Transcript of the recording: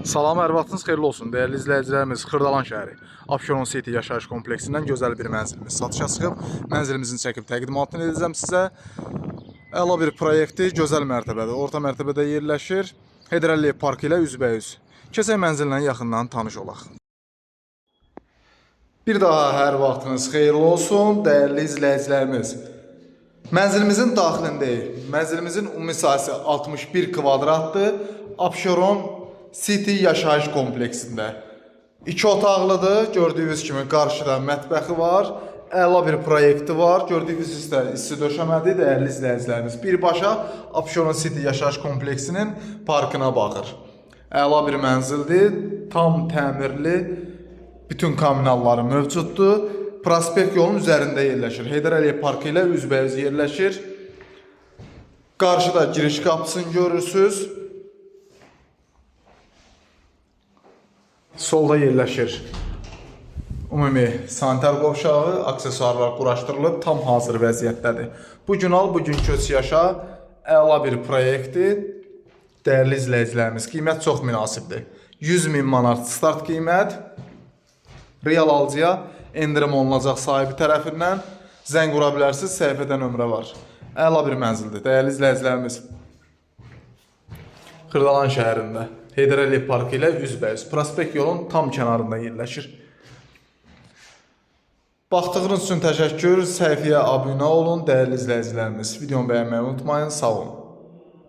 Salam, hər vaxtınız xeyirli olsun. Dəyərli izləyicilərimiz, Xırdalan şəhəri Abşeron City yaşayış kompleksindən gözəl bir mənzilimiz satışa çıxıb. Mənzilimizin çəkib təqdimatını edəcəm sizə. Əla bir proyekti, gözəl mərtəbədə, orta mərtəbədə yerləşir. Heydər Əliyev parkı ilə üzbəyüz. Keçək mənzillə yaxından tanış olaq. Bir daha hər vaxtınız xeyirli olsun, dəyərli izləyicilərimiz. Mənzilimizin daxilindəyik. Mənzilimizin ümumi sahəsi 61 kvadratdır. Abşeron City yaşayış kompleksində. 2 otaqlıdır. Gördüyünüz kimi qarşıda mətbəxi var. Əla bir proyekti var. Gördüyünüz isti döşəmədir, dəyərli izləyicilərimiz. Birbaşa Abşeron City yaşayış kompleksinin parkına baxır. Əla bir mənzildir. Tam təmirli. Bütün kommunalları mövcuddur. Prospekt yolun üzərində yerləşir. Heydər Əliyev parkı ilə üzbəyüz yerləşir. Qarşıda giriş qapısını görürsünüz. Solda yerləşir. Ümumi sanitar qovşağı, aksesuarlar quraşdırılıb, tam hazır vəziyyətdədir. Bu gün al, bu gün köç yaşa. Əla bir proyektdir. Dəyərli izləyicilərimiz, qiymət çox münasibdir. 100.000 manat start qiymət. Real alıcıya endirim olunacaq sahibi tərəfindən. Zəng vura bilərsiniz, səhifədə nömrə var. Əla bir mənzildir. Dəyərli izləyicilərimiz, Xırdalan şəhərində Heydər Əliyev parkı ilə üzbəyüz. Prospekt yolun tam kənarında yerləşir. Baxdığınız üçün təşəkkür. Səhifəyə abunə olun. Dəyərli izləyicilərimiz, videomu bəyənməyi unutmayın. Sağ olun.